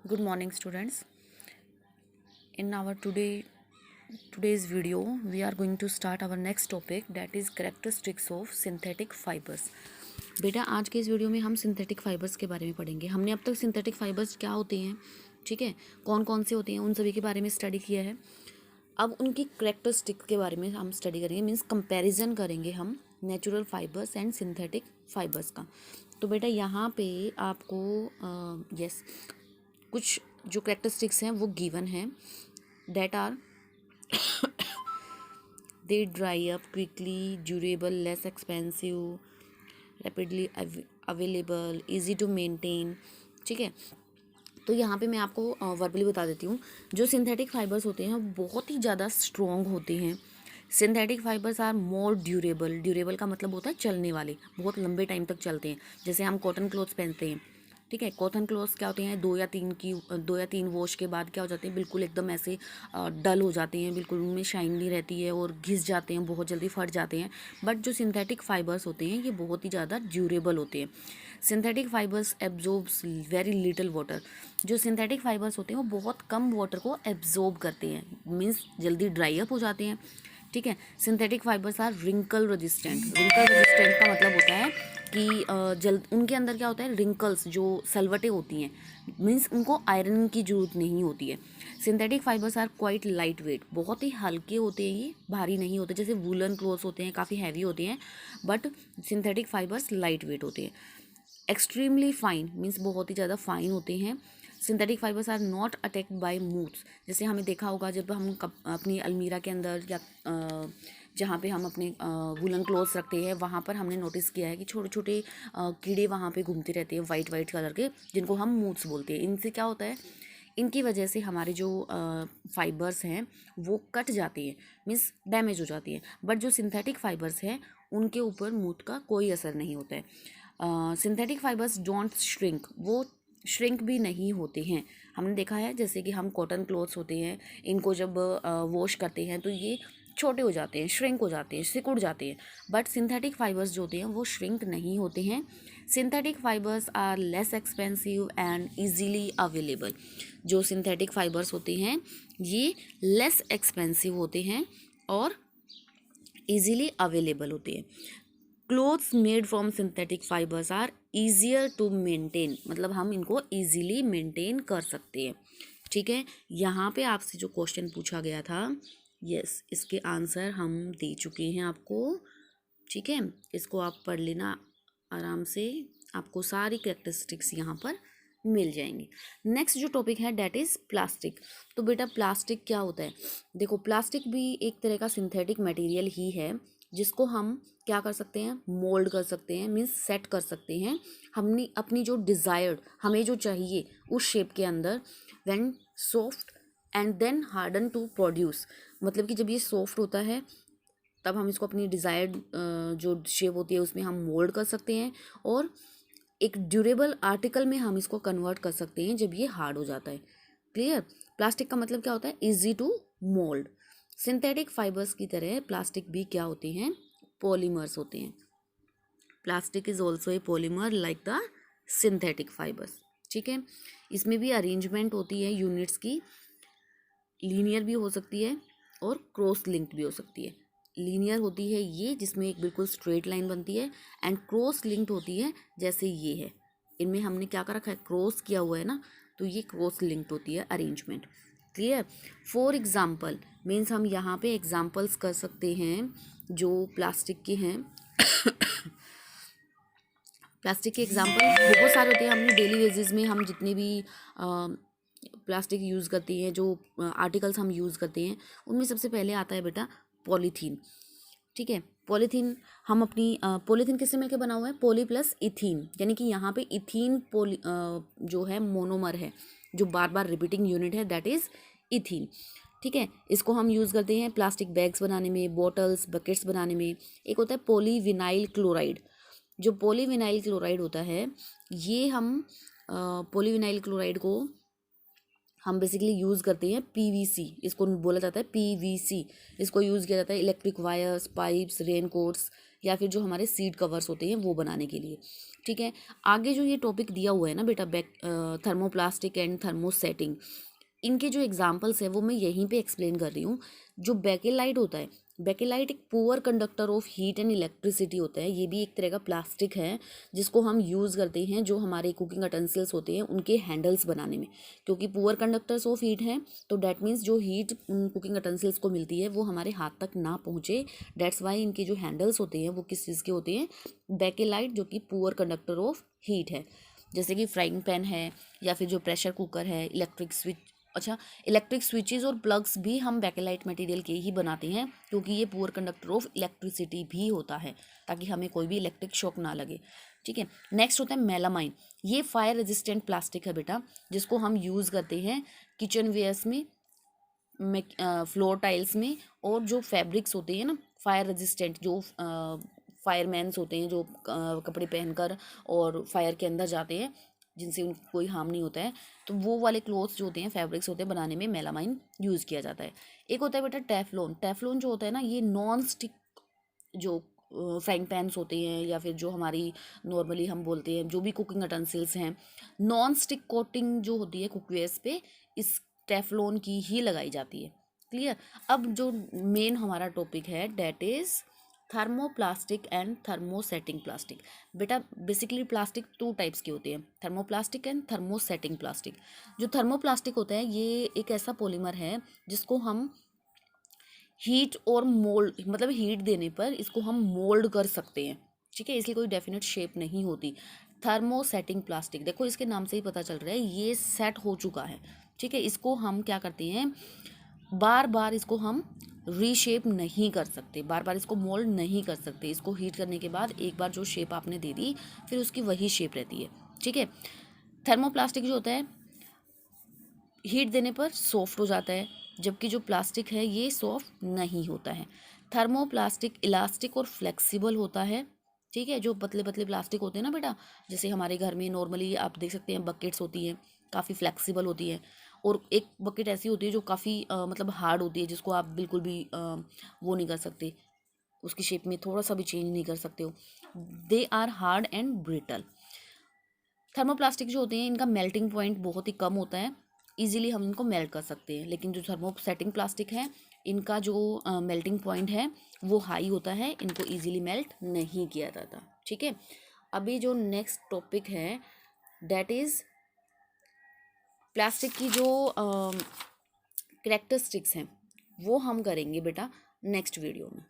Good morning, students. In our today's video, we are going to start our next topic, that is characteristics of synthetic fibers. बेटा आज के इस video में हम synthetic fibres के बारे में पढ़ेंगे। हमने अब तक सिंथेटिक फाइबर्स क्या होते हैं, ठीक है, कौन कौन से होते हैं, उन सभी के बारे में स्टडी किया है। अब उनकी करेक्टरिस्टिक के बारे में हम स्टडी करेंगे, मीन्स कंपैरिजन करेंगे हम natural fibres and synthetic fibres का। तो बेटा यहाँ पे आपको कुछ जो करेक्टरिस्टिक्स हैं वो गिवन हैं, that are they dry up quickly, durable, less expensive, rapidly available, easy to maintain. ठीक है, तो यहाँ पे मैं आपको वर्बली बता देती हूँ। जो सिंथेटिक फाइबर्स होते हैं वो बहुत ही ज़्यादा स्ट्रॉन्ग होते हैं। Synthetic fibres are more durable. Durable का मतलब होता है चलने वाले, बहुत लंबे टाइम तक चलते हैं। जैसे हम कॉटन क्लोथ्स पहनते हैं, ठीक है, कॉटन क्लोथ्स क्या होते हैं, दो या तीन वॉश के बाद क्या हो जाते हैं, बिल्कुल एकदम ऐसे डल हो जाते हैं, बिल्कुल उनमें शाइन नहीं रहती है और घिस जाते हैं, बहुत जल्दी फट जाते हैं। बट जो सिंथेटिक फाइबर्स होते हैं ये बहुत ही ज़्यादा ड्यूरेबल होते हैं। Synthetic fibres absorbs very little water. जो सिंथेटिक फाइबर्स होते हैं वो बहुत कम वाटर को एब्जॉर्ब करते हैं, मीन्स जल्दी ड्राई अप हो जाते हैं। ठीक है, synthetic fibres are wrinkle resistant. Wrinkle resistant का मतलब होता है कि जल्द उनके अंदर क्या होता है, रिंकल्स जो सलवटें होती हैं, मीन्स उनको आयरन की जरूरत नहीं होती है। Synthetic fibres are quite lightweight, बहुत ही हल्के होते हैं, ये भारी नहीं होते। जैसे वूलन क्लोथ्स होते हैं काफ़ी हैवी होते हैं, but synthetic fibres light weight होते हैं। एक्सट्रीमली फाइन मीन्स बहुत ही ज़्यादा फाइन होते हैं। Synthetic fibres are not attacked by moths. जैसे हमें देखा होगा जब हम अपनी अलमीरा के अंदर या जहाँ पे हम अपने वूलन क्लोथ्स रखते हैं वहाँ पर हमने नोटिस किया है कि छोटे छोटे कीड़े वहाँ पे घूमते रहते हैं, वाइट वाइट कलर के, जिनको हम मूथ्स बोलते हैं। इनसे क्या होता है, इनकी वजह से हमारे जो फाइबर्स हैं वो कट जाती हैं, मीन्स डैमेज हो जाती हैं। बट जो सिंथेटिक फाइबर्स हैं उनके ऊपर मूथ का कोई असर नहीं होता है। सिंथेटिक फाइबर्स डोंट श्रिंक, वो श्रिंक भी नहीं होते हैं। हमने देखा है जैसे कि हम कॉटन क्लोथ्स होते हैं, इनको जब वॉश करते हैं तो ये छोटे हो जाते हैं, श्रिंक हो जाते हैं, सिकुड़ जाते हैं। बट सिंथेटिक फाइबर्स जो होते हैं वो श्रिंक नहीं होते हैं। Synthetic fibres are less expensive and easily available. जो सिंथेटिक फाइबर्स होते हैं ये लेस एक्सपेंसिव होते हैं और इजीली अवेलेबल होते हैं। Clothes made from synthetic fibres are easier to maintain, मतलब हम इनको ईजिली मेंटेन कर सकते हैं। ठीक है, यहाँ पे आपसे जो क्वेश्चन पूछा गया था, यस, इसके आंसर हम दे चुके हैं आपको। ठीक है, इसको आप पढ़ लेना आराम से, आपको सारी कैरेक्टरिस्टिक्स यहाँ पर मिल जाएंगी। नेक्स्ट जो टॉपिक है डैट इज़ प्लास्टिक। तो बेटा प्लास्टिक क्या होता है, देखो प्लास्टिक भी एक तरह का सिंथेटिक मटेरियल ही है, जिसको हम क्या कर सकते हैं, मोल्ड कर सकते हैं, मीन्स सेट कर सकते हैं हमने अपनी जो डिज़ायर्ड, हमें जो चाहिए उस शेप के अंदर, when soft and then harden to produce. मतलब कि जब ये सॉफ्ट होता है तब हम इसको अपनी डिज़ायर्ड जो शेप होती है उसमें हम मोल्ड कर सकते हैं, और एक ड्यूरेबल आर्टिकल में हम इसको कन्वर्ट कर सकते हैं जब ये हार्ड हो जाता है। क्लियर, प्लास्टिक का मतलब क्या होता है, easy to mould. Synthetic fibres की तरह प्लास्टिक भी क्या होते हैं, पॉलीमर्स होते हैं। Plastic is also a polymer like the synthetic fibres. ठीक है, इसमें भी अरेंजमेंट होती है यूनिट्स की, लीनियर भी हो सकती है और क्रॉस लिंक्ड भी हो सकती है। लीनियर होती है ये जिसमें एक बिल्कुल स्ट्रेट लाइन बनती है, एंड क्रॉस लिंक्ड होती है जैसे ये है, इनमें हमने क्या कर रखा है, क्रॉस किया हुआ है ना, तो ये क्रॉस लिंक्ड होती है arrangement. Clear, for example means हम यहाँ पे एग्जाम्पल्स कर सकते हैं जो प्लास्टिक के हैं। प्लास्टिक के एग्जाम्पल बहुत सारे होते हैं, हमने डेली बेसिस में हम जितने भी प्लास्टिक यूज़ करते हैं, जो आर्टिकल्स हम यूज़ करते हैं, उनमें सबसे पहले आता है बेटा पॉलीथीन। ठीक है, पॉलीथीन हम अपनी पॉलीथीन किससे मिलकर बना हुआ है, पॉली प्लस इथीन, यानी कि यहाँ पे इथीन जो है मोनोमर है, जो बार बार रिपीटिंग यूनिट है, दैट इज़ इथीन। ठीक है, इसको हम यूज़ करते हैं प्लास्टिक बैग्स बनाने में, बॉटल्स, बकेट्स बनाने में। एक होता है पॉलीविनाइल क्लोराइड। जो पॉलीविनाइल क्लोराइड होता है ये हम पॉलीविनाइल क्लोराइड को हम बेसिकली यूज़ करते हैं पीवीसी, इसको बोला जाता है पीवीसी। इसको यूज़ किया जाता है electric wires, pipes, rain quotes, या फिर जो हमारे सीड कवर्स होते हैं वो बनाने के लिए। ठीक है, आगे जो ये टॉपिक दिया हुआ है ना बेटा, थर्मोप्लास्टिक एंड थर्मोसेटिंग, इनके जो एग्जाम्पल्स है वो मैं यहीं पे एक्सप्लेन कर रही हूँ। जो बेकेलाइट होता है, बेकेलाइट एक poor conductor of heat and electricity होता है। ये भी एक तरह का प्लास्टिक है जिसको हम यूज़ करते हैं जो हमारे कुकिंग अटेंसिल्स होते हैं उनके हैंडल्स बनाने में, क्योंकि पुअर कंडक्टर्स ऑफ हीट हैं तो डैट मीन्स जो हीट कुकिंग अटेंसिल्स को मिलती है वो हमारे हाथ तक ना पहुँचे। डेट्स वाई इनके जो हैंडल्स होते हैं वो किस चीज़ के होते हैं, बेकेलाइट, जो कि पुअर कंडक्टर ऑफ हीट है। जैसे कि फ्राइंग पैन है या फिर जो प्रेशर कुकर है, इलेक्ट्रिक स्विच, अच्छा इलेक्ट्रिक स्विचेस और प्लग्स भी हम बेकेलाइट मटेरियल के ही बनाते हैं, क्योंकि ये पुअर कंडक्टर ऑफ इलेक्ट्रिसिटी भी होता है ताकि हमें कोई भी इलेक्ट्रिक शॉक ना लगे। ठीक है, नेक्स्ट होता है मेलामाइन। ये फायर रेजिस्टेंट प्लास्टिक है बेटा, जिसको हम यूज़ करते हैं किचन वेयर्स में, फ्लोर टाइल्स में, और जो फैब्रिक्स होते हैं ना फायर रेजिस्टेंट, जो फायरमैन्स होते हैं जो कपड़े पहनकर और फायर के अंदर जाते हैं जिनसे उनको कोई हार्म नहीं होता है, तो वो वाले क्लोथ्स जो होते हैं, फैब्रिक्स होते हैं, बनाने में मेलामाइन यूज़ किया जाता है। एक होता है बेटा टेफ्लॉन। टेफ्लॉन जो होता है ना, ये नॉन स्टिक जो फ्राइंग पैन्स होते हैं या फिर जो हमारी नॉर्मली हम बोलते हैं जो भी कुकिंग अटेंसिल्स हैं, नॉन स्टिक कोटिंग जो होती है कुकवेयर्स पे, इस टेफ्लॉन की ही लगाई जाती है। क्लियर। अब जो मेन हमारा टॉपिक है that is thermoplastic and thermosetting plastic. बेटा बेसिकली प्लास्टिक टू टाइप्स के होते हैं, थर्मोप्लास्टिक एंड थर्मोसेटिंग प्लास्टिक। जो थर्मोप्लास्टिक होता है ये एक ऐसा पॉलीमर है जिसको हम हीट और मोल्ड, मतलब हीट देने पर इसको हम मोल्ड कर सकते हैं। ठीक है, इसलिए कोई डेफिनेट शेप नहीं होती। थर्मोसेटिंग प्लास्टिक, देखो इसके नाम से ही पता चल रहा है ये सेट हो चुका है। ठीक है, इसको हम क्या करते हैं, बार बार इसको हम रीशेप नहीं कर सकते, बार बार इसको मोल्ड नहीं कर सकते। इसको हीट करने के बाद एक बार जो शेप आपने दे दी फिर उसकी वही शेप रहती है। ठीक है, थर्मोप्लास्टिक जो होता है हीट देने पर सॉफ्ट हो जाता है, जबकि जो प्लास्टिक है ये सॉफ्ट नहीं होता है। थर्मोप्लास्टिक इलास्टिक और फ्लेक्सिबल होता है। ठीक है, जो पतले पतले प्लास्टिक होते हैं ना बेटा, जैसे हमारे घर में नॉर्मली आप देख सकते हैं बकेट्स होती हैं, काफ़ी फ्लेक्सिबल होती है, और एक बकेट ऐसी होती है जो काफ़ी मतलब हार्ड होती है, जिसको आप बिल्कुल भी वो नहीं कर सकते, उसकी शेप में थोड़ा सा भी चेंज नहीं कर सकते हो। They are hard and brittle. Thermoplastic जो होते हैं इनका मेल्टिंग पॉइंट बहुत ही कम होता है, इजीली हम इनको मेल्ट कर सकते हैं। लेकिन जो थर्मोसेटिंग प्लास्टिक है इनका जो मेल्टिंग पॉइंट है वो हाई होता है, इनको इजीली मेल्ट नहीं किया जाता। ठीक है, अभी जो नेक्स्ट टॉपिक है दैट इज़ प्लास्टिक की जो कैरेक्टरिस्टिक्स हैं वो हम करेंगे बेटा नेक्स्ट वीडियो में।